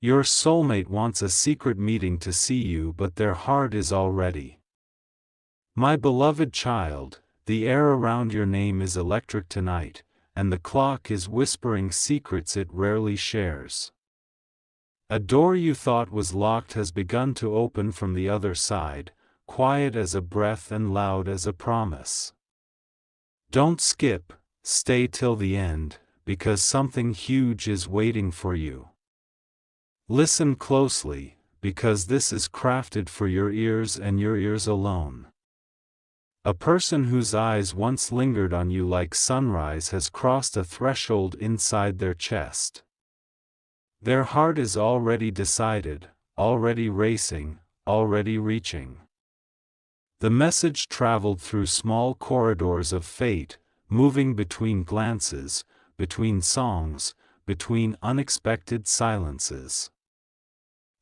Your soulmate wants a secret meeting to see you, but their heart is all ready. My beloved child, the air around your name is electric tonight, and the clock is whispering secrets it rarely shares. A door you thought was locked has begun to open from the other side, quiet as a breath and loud as a promise. Don't skip, stay till the end, because something huge is waiting for you. Listen closely, because this is crafted for your ears and your ears alone. A person whose eyes once lingered on you like sunrise has crossed a threshold inside their chest. Their heart is already decided, already racing, already reaching. The message traveled through small corridors of fate, moving between glances, between songs, between unexpected silences.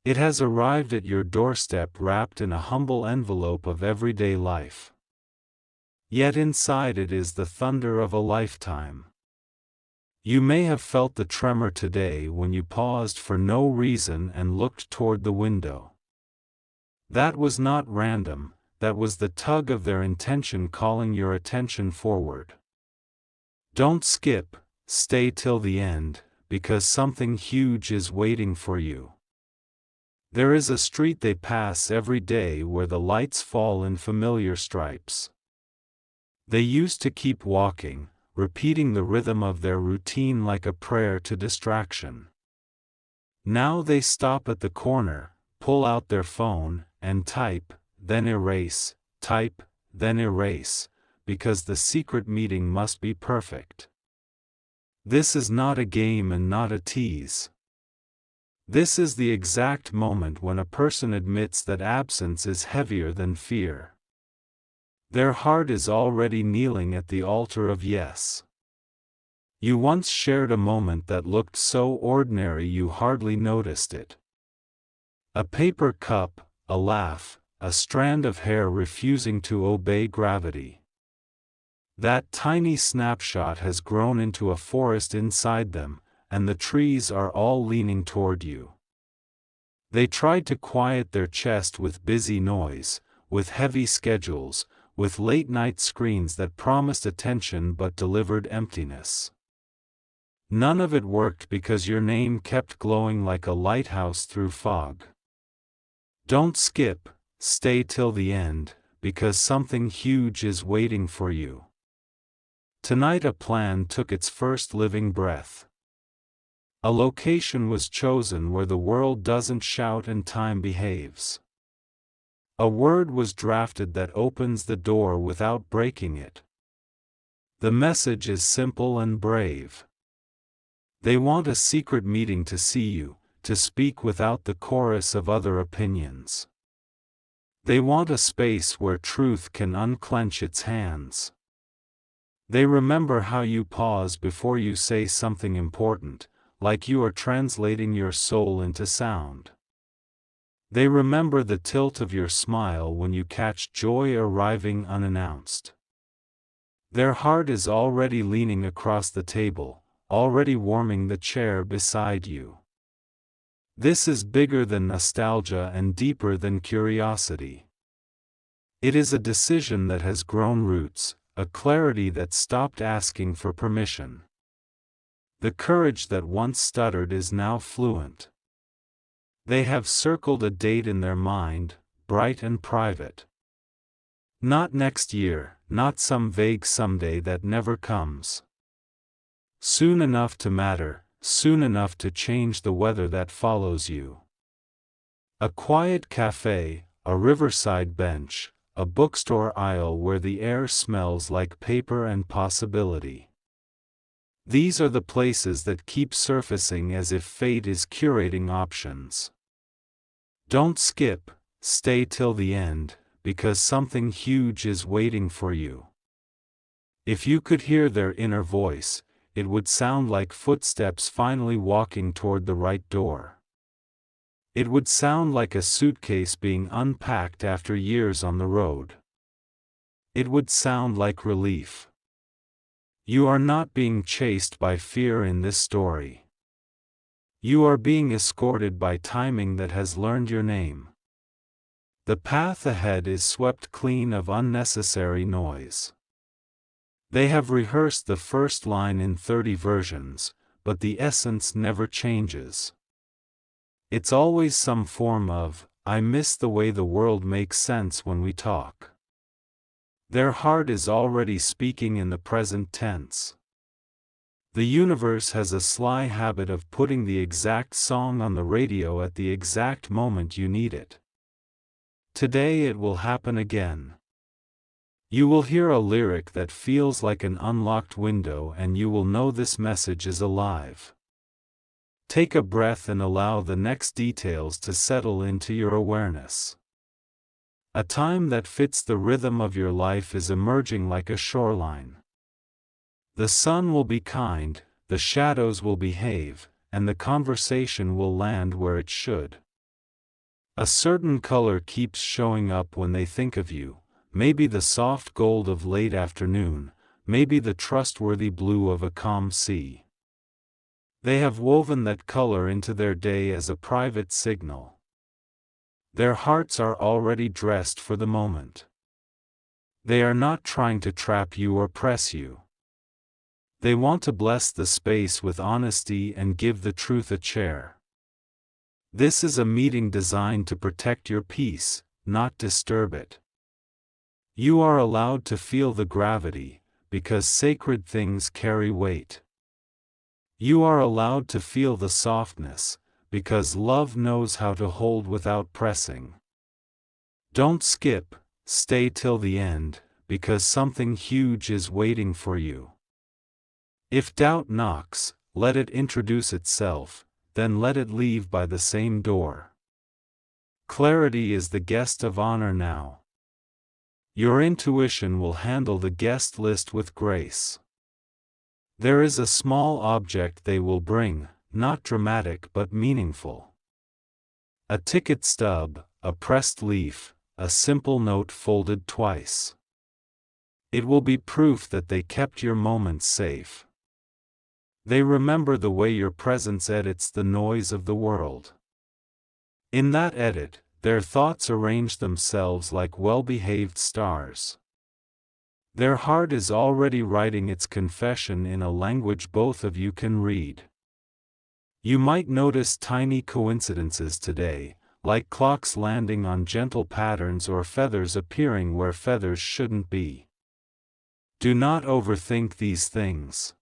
It has arrived at your doorstep wrapped in a humble envelope of everyday life. Yet inside it is the thunder of a lifetime. You may have felt the tremor today when you paused for no reason and looked toward the window. That was not random, that was the tug of their intention calling your attention forward. Don't skip, stay till the end, because something huge is waiting for you. There is a street they pass every day where the lights fall in familiar stripes. They used to keep walking, repeating the rhythm of their routine like a prayer to distraction. Now they stop at the corner, pull out their phone, and type, then erase, type, then erase, because the secret meeting must be perfect. This is not a game and not a tease. This is the exact moment when a person admits that absence is heavier than fear. Their heart is already kneeling at the altar of yes. You once shared a moment that looked so ordinary you hardly noticed it. A paper cup, a laugh, a strand of hair refusing to obey gravity. That tiny snapshot has grown into a forest inside them, and the trees are all leaning toward you. They tried to quiet their chest with busy noise, with heavy schedules, with late-night screens that promised attention but delivered emptiness. None of it worked because your name kept glowing like a lighthouse through fog. Don't skip, stay till the end, because something huge is waiting for you. Tonight a plan took its first living breath. A location was chosen where the world doesn't shout and time behaves. A word was drafted that opens the door without breaking it. The message is simple and brave. They want a secret meeting to see you, to speak without the chorus of other opinions. They want a space where truth can unclench its hands. They remember how you pause before you say something important, like you are translating your soul into sound. They remember the tilt of your smile when you catch joy arriving unannounced. Their heart is already leaning across the table, already warming the chair beside you. This is bigger than nostalgia and deeper than curiosity. It is a decision that has grown roots, a clarity that stopped asking for permission. The courage that once stuttered is now fluent. They have circled a date in their mind, bright and private. Not next year, not some vague someday that never comes. Soon enough to matter, soon enough to change the weather that follows you. A quiet cafe, a riverside bench, a bookstore aisle where the air smells like paper and possibility. These are the places that keep surfacing as if fate is curating options. Don't skip, stay till the end, because something huge is waiting for you. If you could hear their inner voice, it would sound like footsteps finally walking toward the right door. It would sound like a suitcase being unpacked after years on the road. It would sound like relief. You are not being chased by fear in this story. You are being escorted by timing that has learned your name. The path ahead is swept clean of unnecessary noise. They have rehearsed the first line in 30 versions, but the essence never changes. It's always some form of, I miss the way the world makes sense when we talk. Their heart is already speaking in the present tense. The universe has a sly habit of putting the exact song on the radio at the exact moment you need it. Today it will happen again. You will hear a lyric that feels like an unlocked window and you will know this message is alive. Take a breath and allow the next details to settle into your awareness. A time that fits the rhythm of your life is emerging like a shoreline. The sun will be kind, the shadows will behave, and the conversation will land where it should. A certain color keeps showing up when they think of you, maybe the soft gold of late afternoon, maybe the trustworthy blue of a calm sea. They have woven that color into their day as a private signal. Their hearts are already dressed for the moment. They are not trying to trap you or press you. They want to bless the space with honesty and give the truth a chair. This is a meeting designed to protect your peace, not disturb it. You are allowed to feel the gravity, because sacred things carry weight. You are allowed to feel the softness, because love knows how to hold without pressing. Don't skip, stay till the end, because something huge is waiting for you. If doubt knocks, let it introduce itself, then let it leave by the same door. Clarity is the guest of honor now. Your intuition will handle the guest list with grace. There is a small object they will bring, not dramatic but meaningful. A ticket stub, a pressed leaf, a simple note folded twice. It will be proof that they kept your moments safe. They remember the way your presence edits the noise of the world. In that edit, their thoughts arrange themselves like well-behaved stars. Their heart is already writing its confession in a language both of you can read. You might notice tiny coincidences today, like clocks landing on gentle patterns or feathers appearing where feathers shouldn't be. Do not overthink these things.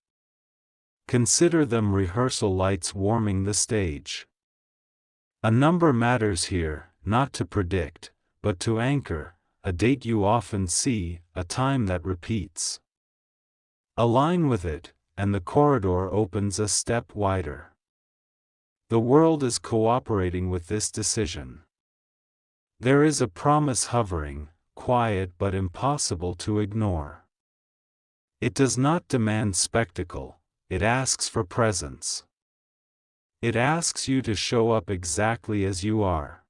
Consider them rehearsal lights warming the stage. A number matters here, not to predict, but to anchor, a date you often see, a time that repeats. Align with it, and the corridor opens a step wider. The world is cooperating with this decision. There is a promise hovering, quiet but impossible to ignore. It does not demand spectacle. It asks for presence. It asks you to show up exactly as you are.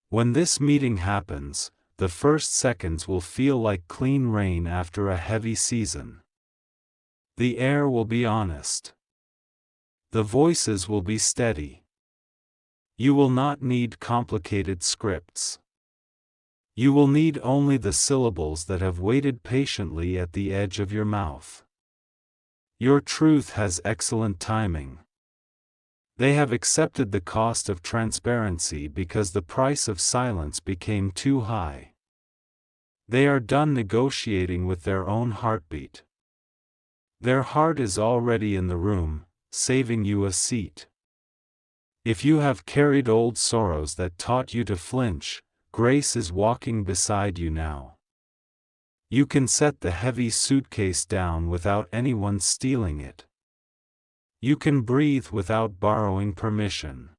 When this meeting happens, the first seconds will feel like clean rain after a heavy season. The air will be honest. The voices will be steady. You will not need complicated scripts. You will need only the syllables that have waited patiently at the edge of your mouth. Your truth has excellent timing. They have accepted the cost of transparency because the price of silence became too high. They are done negotiating with their own heartbeat. Their heart is already in the room, saving you a seat. If you have carried old sorrows that taught you to flinch, grace is walking beside you now. You can set the heavy suitcase down without anyone stealing it. You can breathe without borrowing permission.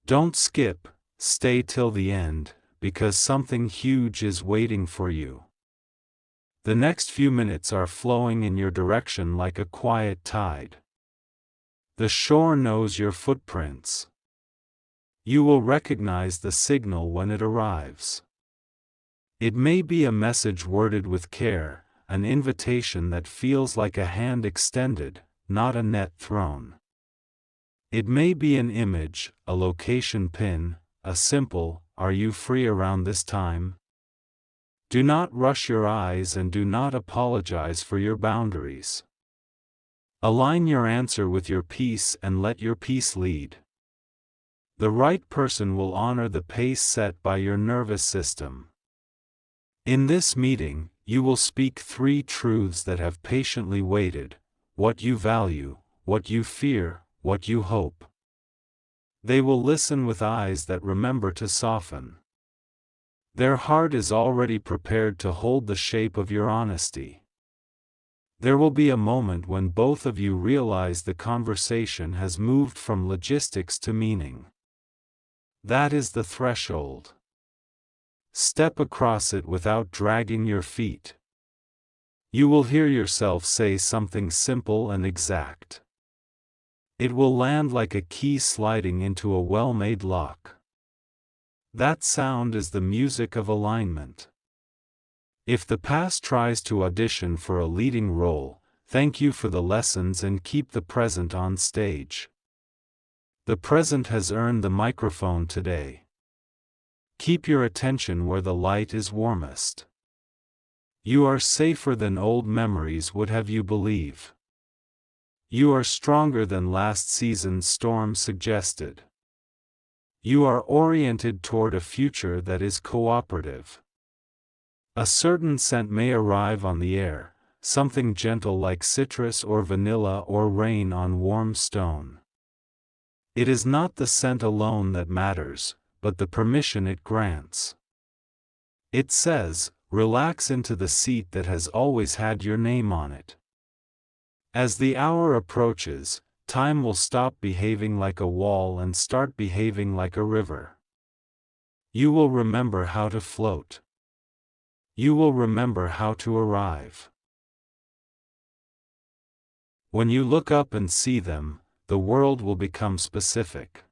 Don't skip, stay till the end, because something huge is waiting for you. The next few minutes are flowing in your direction like a quiet tide. The shore knows your footprints. You will recognize the signal when it arrives. It may be a message worded with care, an invitation that feels like a hand extended, not a net thrown. It may be an image, a location pin, a simple, "Are you free around this time?" Do not rush your eyes and do not apologize for your boundaries. Align your answer with your peace and let your peace lead. The right person will honor the pace set by your nervous system. In this meeting, you will speak 3 truths that have patiently waited: what you value, what you fear, what you hope. They will listen with eyes that remember to soften. Their heart is already prepared to hold the shape of your honesty. There will be a moment when both of you realize the conversation has moved from logistics to meaning. That is the threshold. Step across it without dragging your feet. You will hear yourself say something simple and exact. It will land like a key sliding into a well-made lock. That sound is the music of alignment. If the past tries to audition for a leading role, thank you for the lessons and keep the present on stage. The present has earned the microphone today. Keep your attention where the light is warmest. You are safer than old memories would have you believe. You are stronger than last season's storm suggested. You are oriented toward a future that is cooperative. A certain scent may arrive on the air, something gentle like citrus or vanilla or rain on warm stone. It is not the scent alone that matters, but the permission it grants. It says, "Relax into the seat that has always had your name on it." As the hour approaches, time will stop behaving like a wall and start behaving like a river. You will remember how to float. You will remember how to arrive. When you look up and see them, the world will become specific.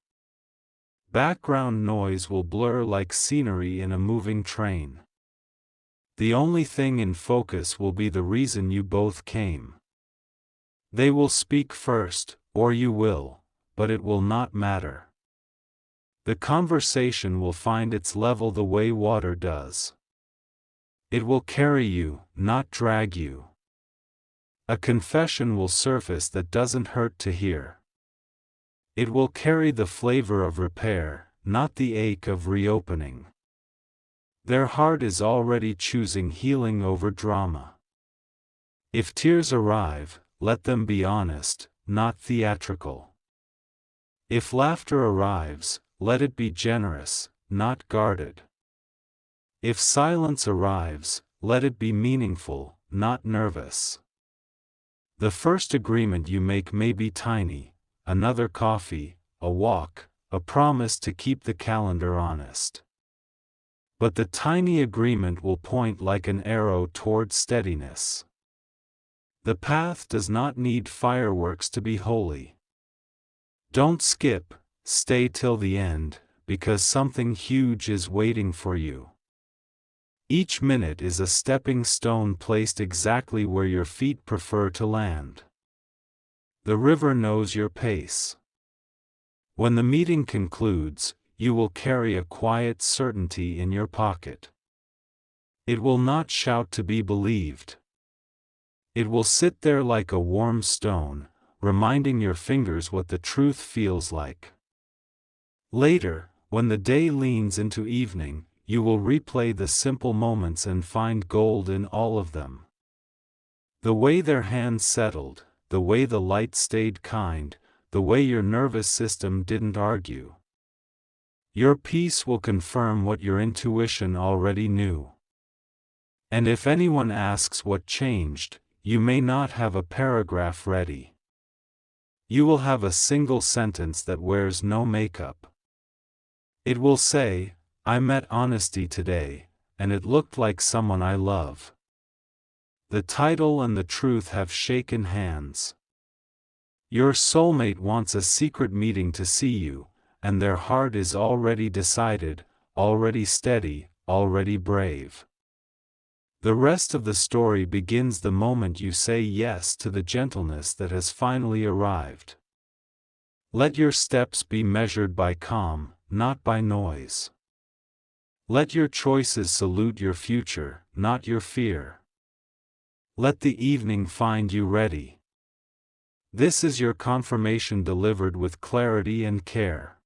Background noise will blur like scenery in a moving train. The only thing in focus will be the reason you both came. They will speak first, or you will, but it will not matter. The conversation will find its level the way water does. It will carry you, not drag you. A confession will surface that doesn't hurt to hear. It will carry the flavor of repair, not the ache of reopening. Their heart is already choosing healing over drama. If tears arrive, let them be honest, not theatrical. If laughter arrives, let it be generous, not guarded. If silence arrives, let it be meaningful, not nervous. The first agreement you make may be tiny: another coffee, a walk, a promise to keep the calendar honest. But the tiny agreement will point like an arrow toward steadiness. The path does not need fireworks to be holy. Don't skip, stay till the end, because something huge is waiting for you. Each minute is a stepping stone placed exactly where your feet prefer to land. The river knows your pace. When the meeting concludes, you will carry a quiet certainty in your pocket. It will not shout to be believed. It will sit there like a warm stone, reminding your fingers what the truth feels like. Later, when the day leans into evening, you will replay the simple moments and find gold in all of them. The way their hands settled, the way the light stayed kind, the way your nervous system didn't argue. Your peace will confirm what your intuition already knew. And if anyone asks what changed, you may not have a paragraph ready. You will have a single sentence that wears no makeup. It will say, "I met honesty today, and it looked like someone I love." The title and the truth have shaken hands. Your soulmate wants a secret meeting to see you, and their heart is already decided, already steady, already brave. The rest of the story begins the moment you say yes to the gentleness that has finally arrived. Let your steps be measured by calm, not by noise. Let your choices salute your future, not your fear. Let the evening find you ready. This is your confirmation delivered with clarity and care.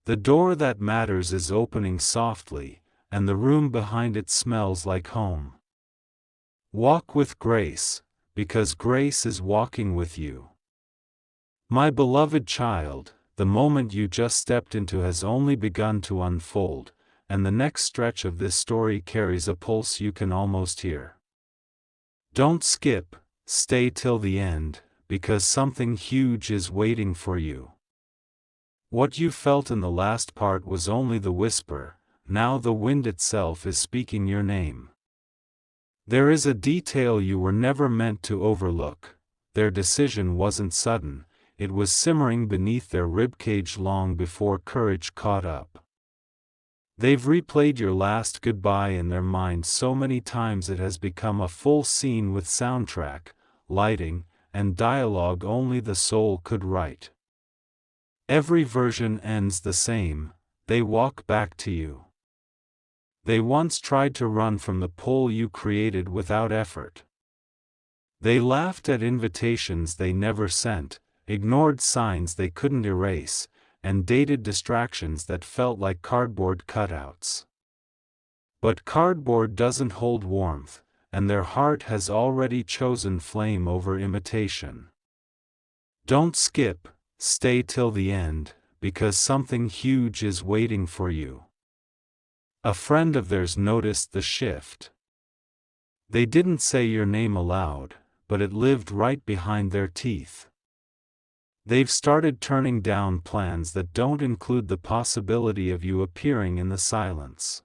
The door that matters is opening softly, and the room behind it smells like home. Walk with grace, because grace is walking with you. My beloved child, the moment you just stepped into has only begun to unfold, and the next stretch of this story carries a pulse you can almost hear. Don't skip, stay till the end, because something huge is waiting for you. What you felt in the last part was only the whisper, now the wind itself is speaking your name. There is a detail you were never meant to overlook. Their decision wasn't sudden, it was simmering beneath their ribcage long before courage caught up. They've replayed your last goodbye in their minds so many times it has become a full scene with soundtrack, lighting, and dialogue only the soul could write. Every version ends the same, they walk back to you. They once tried to run from the pull you created without effort. They laughed at invitations they never sent, ignored signs they couldn't erase, and dated distractions that felt like cardboard cutouts. But cardboard doesn't hold warmth, and their heart has already chosen flame over imitation. Don't skip, stay till the end, because something huge is waiting for you. A friend of theirs noticed the shift. They didn't say your name aloud, but it lived right behind their teeth. They've started turning down plans that don't include the possibility of you appearing in the silence.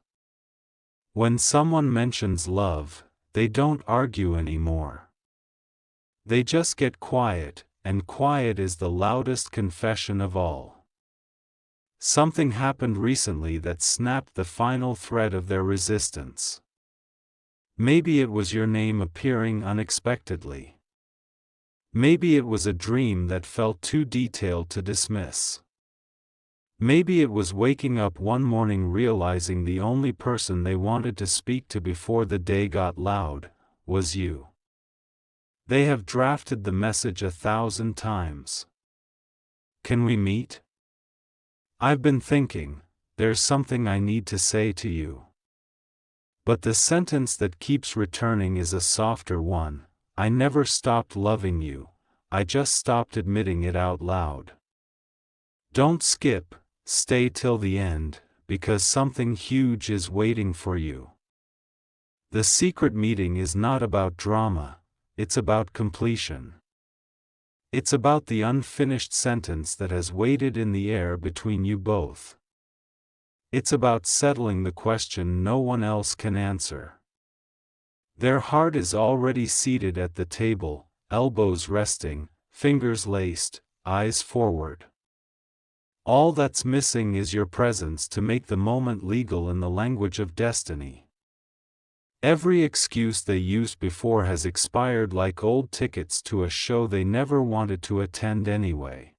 When someone mentions love, they don't argue anymore. They just get quiet, and quiet is the loudest confession of all. Something happened recently that snapped the final thread of their resistance. Maybe it was your name appearing unexpectedly. Maybe it was a dream that felt too detailed to dismiss. Maybe it was waking up one morning realizing the only person they wanted to speak to before the day got loud was you. They have drafted the message 1,000 times. Can we meet? I've been thinking, there's something I need to say to you. But the sentence that keeps returning is a softer one. I never stopped loving you, I just stopped admitting it out loud. Don't skip, stay till the end, because something huge is waiting for you. The secret meeting is not about drama, it's about completion. It's about the unfinished sentence that has waited in the air between you both. It's about settling the question no one else can answer. Their heart is already seated at the table, elbows resting, fingers laced, eyes forward. All that's missing is your presence to make the moment legal in the language of destiny. Every excuse they used before has expired like old tickets to a show they never wanted to attend anyway.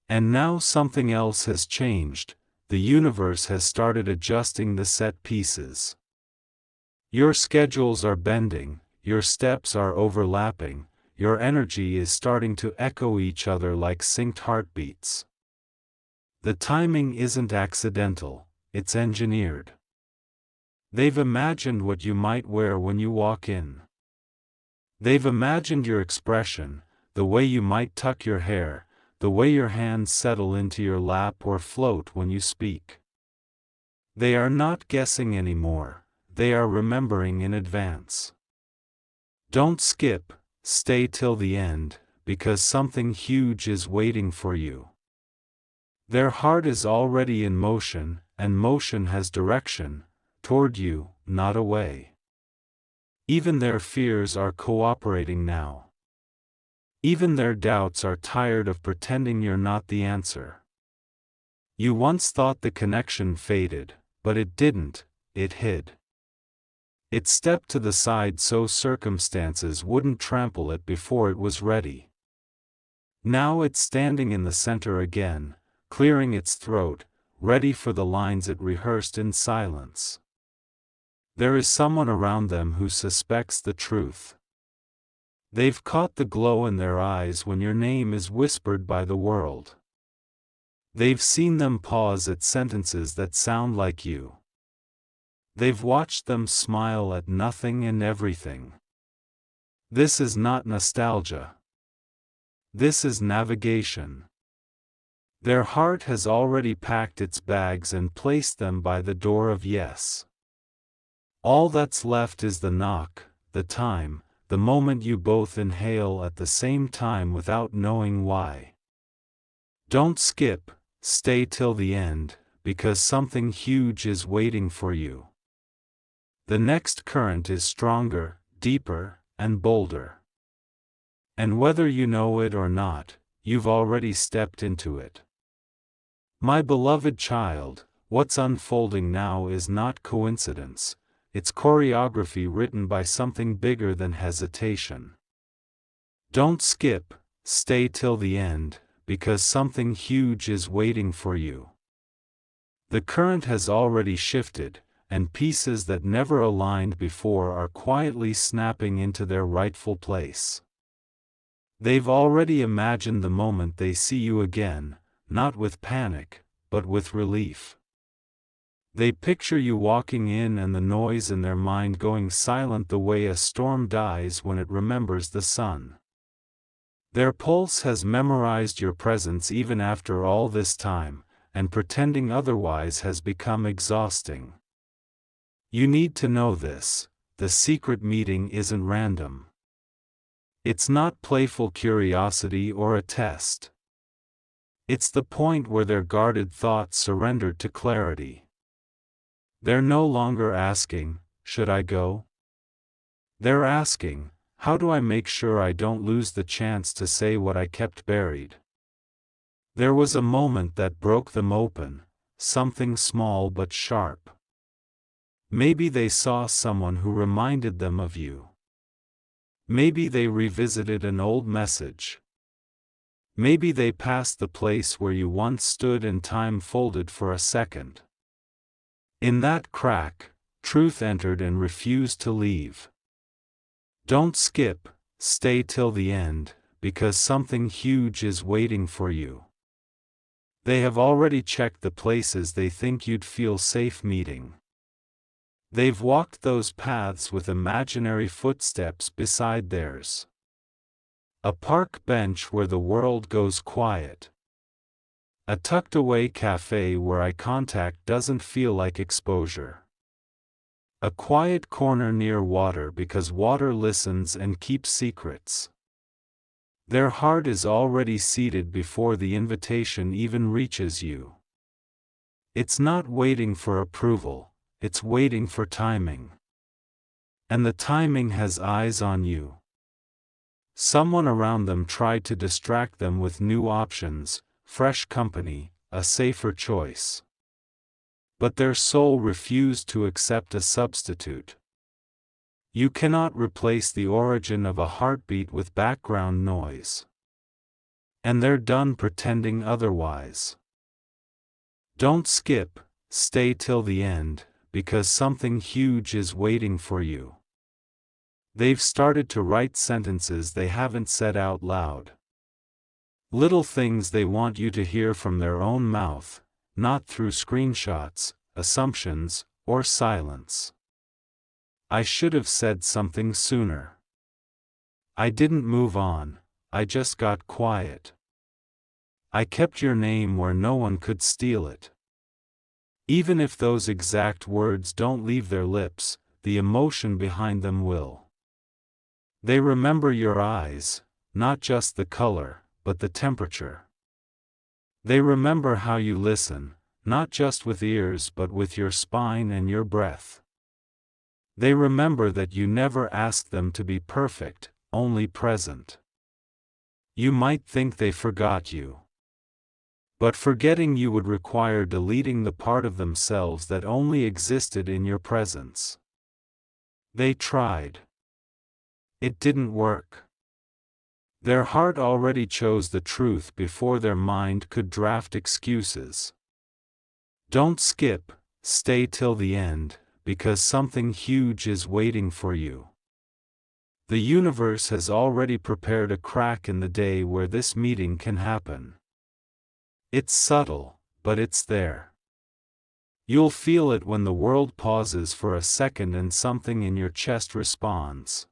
And now something else has changed, the universe has started adjusting the set pieces. Your schedules are bending, your steps are overlapping, your energy is starting to echo each other like synced heartbeats. The timing isn't accidental, it's engineered. They've imagined what you might wear when you walk in. They've imagined your expression, the way you might tuck your hair, the way your hands settle into your lap or float when you speak. They are not guessing anymore. They are remembering in advance. Don't skip, stay till the end, because something huge is waiting for you. Their heart is already in motion, and motion has direction, toward you, not away. Even their fears are cooperating now. Even their doubts are tired of pretending you're not the answer. You once thought the connection faded, but it didn't, it hid. It stepped to the side so circumstances wouldn't trample it before it was ready. Now it's standing in the center again, clearing its throat, ready for the lines it rehearsed in silence. There is someone around them who suspects the truth. They've caught the glow in their eyes when your name is whispered by the world. They've seen them pause at sentences that sound like you. They've watched them smile at nothing and everything. This is not nostalgia. This is navigation. Their heart has already packed its bags and placed them by the door of yes. All that's left is the knock, the time, the moment you both inhale at the same time without knowing why. Don't skip, stay till the end, because something huge is waiting for you. The next current is stronger, deeper, and bolder. And whether you know it or not, you've already stepped into it. My beloved child, what's unfolding now is not coincidence, it's choreography written by something bigger than hesitation. Don't skip, stay till the end, because something huge is waiting for you. The current has already shifted, and pieces that never aligned before are quietly snapping into their rightful place. They've already imagined the moment they see you again, not with panic, but with relief. They picture you walking in and the noise in their mind going silent the way a storm dies when it remembers the sun. Their pulse has memorized your presence even after all this time, and pretending otherwise has become exhausting. You need to know this: the secret meeting isn't random. It's not playful curiosity or a test. It's the point where their guarded thoughts surrendered to clarity. They're no longer asking, "Should I go?" They're asking, "How do I make sure I don't lose the chance to say what I kept buried?" There was a moment that broke them open, something small but sharp. Maybe they saw someone who reminded them of you. Maybe they revisited an old message. Maybe they passed the place where you once stood and time folded for a second. In that crack, truth entered and refused to leave. Don't skip, stay till the end, because something huge is waiting for you. They have already checked the places they think you'd feel safe meeting. They've walked those paths with imaginary footsteps beside theirs. A park bench where the world goes quiet. A tucked-away cafe where eye contact doesn't feel like exposure. A quiet corner near water because water listens and keeps secrets. Their heart is already seated before the invitation even reaches you. It's not waiting for approval, it's waiting for timing. And the timing has eyes on you. Someone around them tried to distract them with new options, fresh company, a safer choice. But their soul refused to accept a substitute. You cannot replace the origin of a heartbeat with background noise. And they're done pretending otherwise. Don't skip, stay till the end, because something huge is waiting for you. They've started to write sentences they haven't said out loud. Little things they want you to hear from their own mouth, not through screenshots, assumptions, or silence. I should have said something sooner. I didn't move on, I just got quiet. I kept your name where no one could steal it. Even if those exact words don't leave their lips, the emotion behind them will. They remember your eyes, not just the color, but the temperature. They remember how you listen, not just with ears but with your spine and your breath. They remember that you never asked them to be perfect, only present. You might think they forgot you. But forgetting you would require deleting the part of themselves that only existed in your presence. They tried. It didn't work. Their heart already chose the truth before their mind could draft excuses. Don't skip, stay till the end, because something huge is waiting for you. The universe has already prepared a crack in the day where this meeting can happen. It's subtle, but it's there. You'll feel it when the world pauses for a second and something in your chest responds.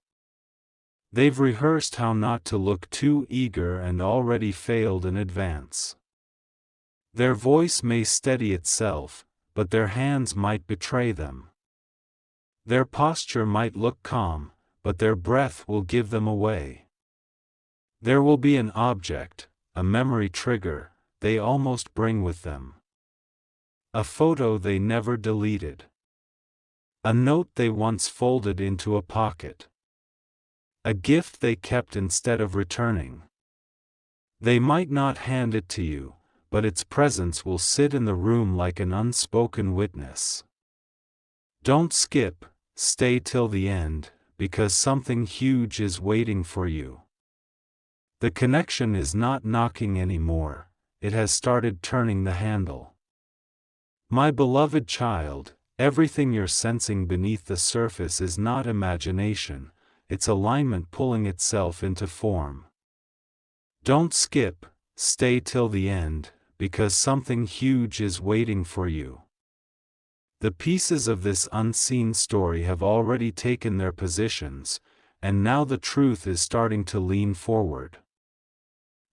They've rehearsed how not to look too eager and already failed in advance. Their voice may steady itself, but their hands might betray them. Their posture might look calm, but their breath will give them away. There will be an object, a memory trigger, they almost bring with them. A photo they never deleted. A note they once folded into a pocket. A gift they kept instead of returning. They might not hand it to you, but its presence will sit in the room like an unspoken witness. Don't skip, stay till the end, because something huge is waiting for you. The connection is not knocking anymore, it has started turning the handle. My beloved child, everything you're sensing beneath the surface is not imagination, it's alignment pulling itself into form. Don't skip, stay till the end, because something huge is waiting for you. The pieces of this unseen story have already taken their positions, and now the truth is starting to lean forward.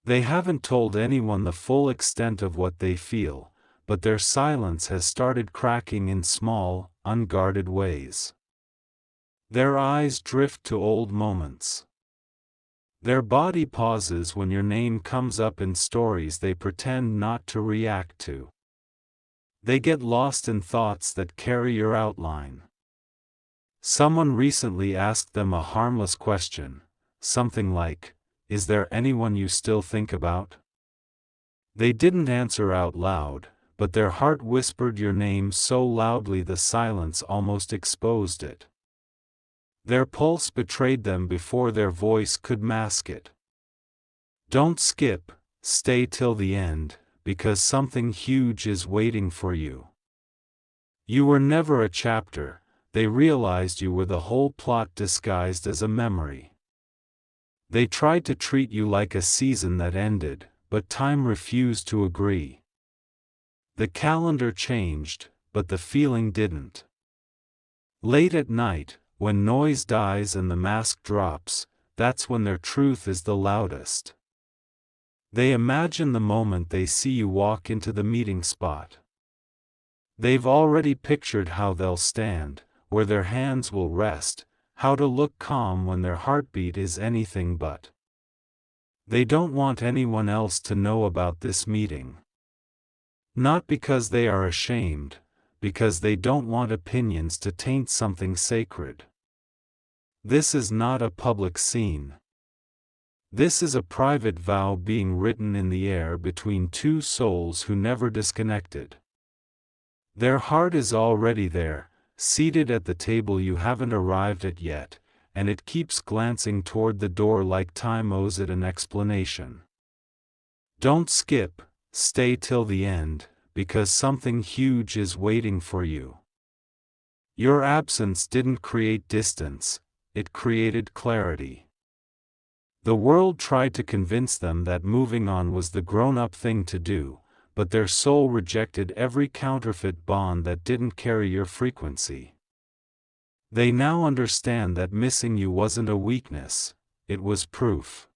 They haven't told anyone the full extent of what they feel, but their silence has started cracking in small, unguarded ways. Their eyes drift to old moments. Their body pauses when your name comes up in stories they pretend not to react to. They get lost in thoughts that carry your outline. Someone recently asked them a harmless question, something like, "Is there anyone you still think about?" They didn't answer out loud, but their heart whispered your name so loudly the silence almost exposed it. Their pulse betrayed them before their voice could mask it. Don't skip, stay till the end, because something huge is waiting for you. You were never a chapter, they realized you were the whole plot disguised as a memory. They tried to treat you like a season that ended, but time refused to agree. The calendar changed, but the feeling didn't. Late at night, when noise dies and the mask drops, that's when their truth is the loudest. They imagine the moment they see you walk into the meeting spot. They've already pictured how they'll stand, where their hands will rest, how to look calm when their heartbeat is anything but. They don't want anyone else to know about this meeting. Not because they are ashamed, because they don't want opinions to taint something sacred. This is not a public scene. This is a private vow being written in the air between two souls who never disconnected. Their heart is already there, seated at the table you haven't arrived at yet, and it keeps glancing toward the door like time owes it an explanation. Don't skip, stay till the end, because something huge is waiting for you. Your absence didn't create distance, it created clarity. The world tried to convince them that moving on was the grown-up thing to do, but their soul rejected every counterfeit bond that didn't carry your frequency. They now understand that missing you wasn't a weakness, it was proof.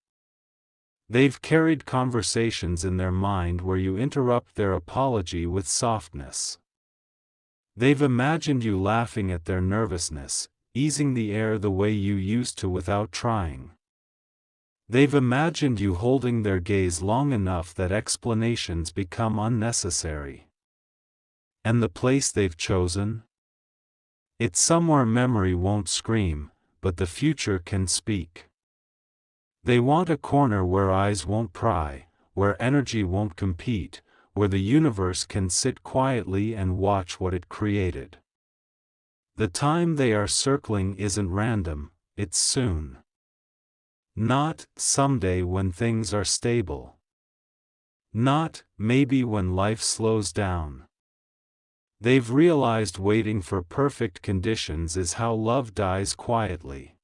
They've carried conversations in their mind where you interrupt their apology with softness. They've imagined you laughing at their nervousness, easing the air the way you used to without trying. They've imagined you holding their gaze long enough that explanations become unnecessary. And the place they've chosen? It's somewhere memory won't scream, but the future can speak. They want a corner where eyes won't pry, where energy won't compete, where the universe can sit quietly and watch what it created. The time they are circling isn't random, it's soon. Not someday when things are stable. Not maybe when life slows down. They've realized waiting for perfect conditions is how love dies quietly.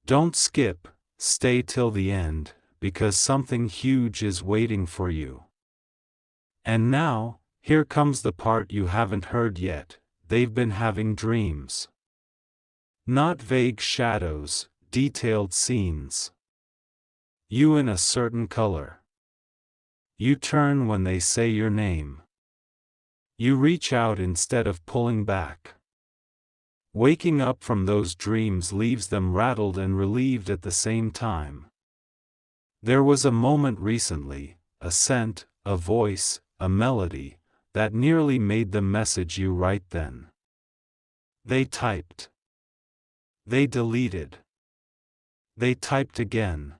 Don't skip, stay till the end, because something huge is waiting for you. And now, here comes the part you haven't heard yet. They've been having dreams. Not vague shadows, detailed scenes. You in a certain color. You turn when they say your name. You reach out instead of pulling back. Waking up from those dreams leaves them rattled and relieved at the same time. There was a moment recently, a scent, a voice, a melody, that nearly made them message you right then. They typed. They deleted. They typed again.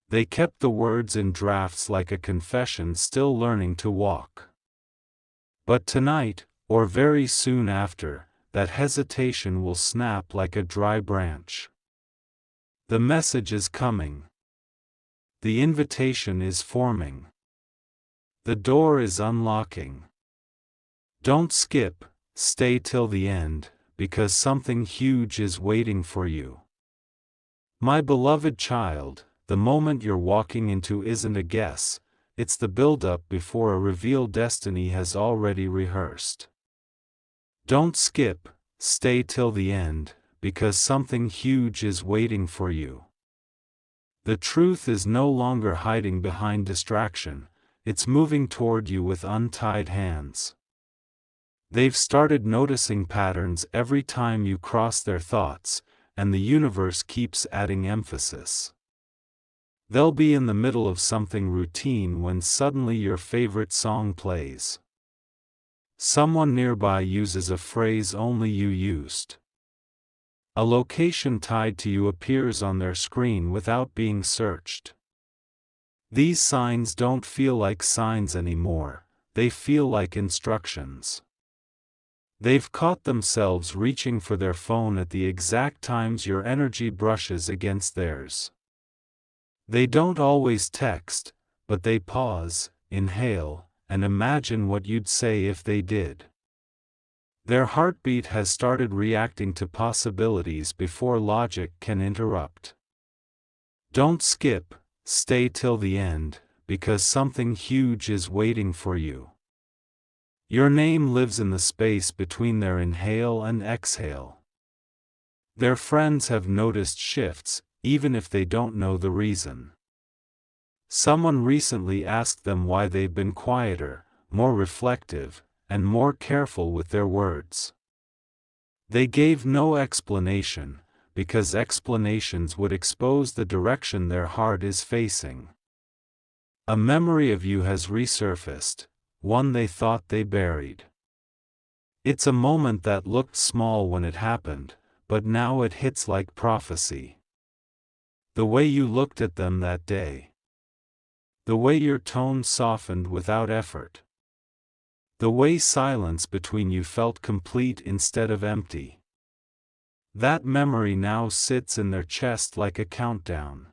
They kept the words in drafts like a confession still learning to walk. But tonight, or very soon after, that hesitation will snap like a dry branch. The message is coming. The invitation is forming. The door is unlocking. Don't skip, stay till the end, because something huge is waiting for you. My beloved child, the moment you're walking into isn't a guess, it's the build-up before a revealed destiny has already rehearsed. Don't skip, stay till the end, because something huge is waiting for you. The truth is no longer hiding behind distraction, it's moving toward you with untied hands. They've started noticing patterns every time you cross their thoughts, and the universe keeps adding emphasis. They'll be in the middle of something routine when suddenly your favorite song plays. Someone nearby uses a phrase only you used. A location tied to you appears on their screen without being searched. These signs don't feel like signs anymore, they feel like instructions. They've caught themselves reaching for their phone at the exact times your energy brushes against theirs. They don't always text, but they pause, inhale, and imagine what you'd say if they did. Their heartbeat has started reacting to possibilities before logic can interrupt. Don't skip, stay till the end, because something huge is waiting for you. Your name lives in the space between their inhale and exhale. Their friends have noticed shifts, even if they don't know the reason. Someone recently asked them why they've been quieter, more reflective, and more careful with their words. They gave no explanation, because explanations would expose the direction their heart is facing. A memory of you has resurfaced, one they thought they buried. It's a moment that looked small when it happened, but now it hits like prophecy. The way you looked at them that day. The way your tone softened without effort. The way silence between you felt complete instead of empty. That memory now sits in their chest like a countdown.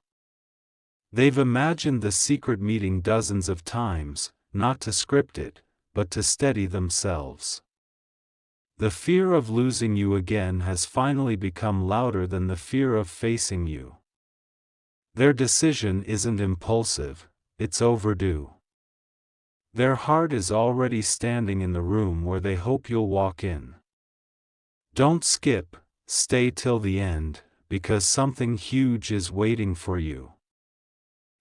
They've imagined the secret meeting dozens of times, not to script it, but to steady themselves. The fear of losing you again has finally become louder than the fear of facing you. Their decision isn't impulsive, it's overdue. Their heart is already standing in the room where they hope you'll walk in. Don't skip, stay till the end, because something huge is waiting for you.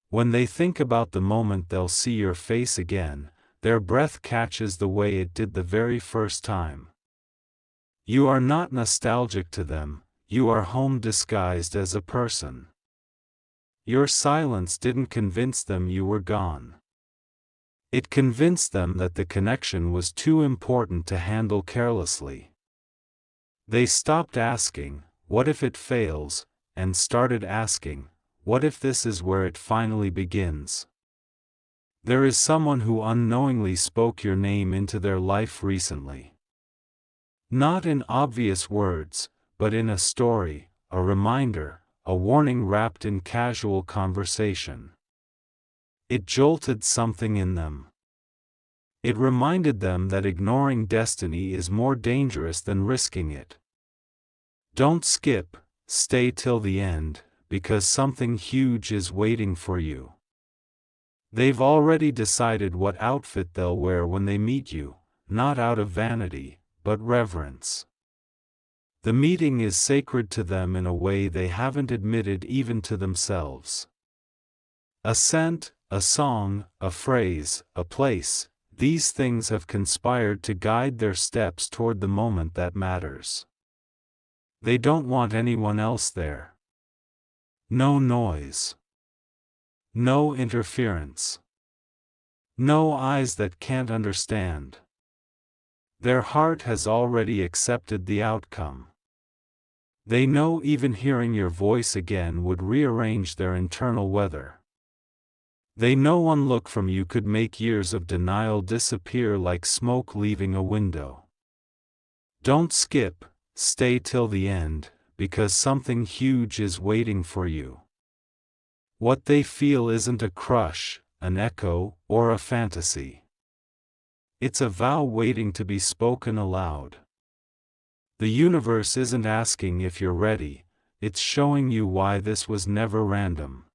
When they think about the moment they'll see your face again, their breath catches the way it did the very first time. You are not nostalgic to them, you are home disguised as a person. Your silence didn't convince them you were gone. It convinced them that the connection was too important to handle carelessly. They stopped asking, "What if it fails?" and started asking, "What if this is where it finally begins?" There is someone who unknowingly spoke your name into their life recently. Not in obvious words, but in a story, a reminder, a warning wrapped in casual conversation. It jolted something in them. It reminded them that ignoring destiny is more dangerous than risking it. Don't skip, stay till the end, because something huge is waiting for you. They've already decided what outfit they'll wear when they meet you, not out of vanity, but reverence. The meeting is sacred to them in a way they haven't admitted even to themselves. A scent, a song, a phrase, a place, these things have conspired to guide their steps toward the moment that matters. They don't want anyone else there. No noise. No interference. No eyes that can't understand. Their heart has already accepted the outcome. They know even hearing your voice again would rearrange their internal weather. They know one look from you could make years of denial disappear like smoke leaving a window. Don't skip, stay till the end, because something huge is waiting for you. What they feel isn't a crush, an echo, or a fantasy. It's a vow waiting to be spoken aloud. The universe isn't asking if you're ready, it's showing you why this was never random.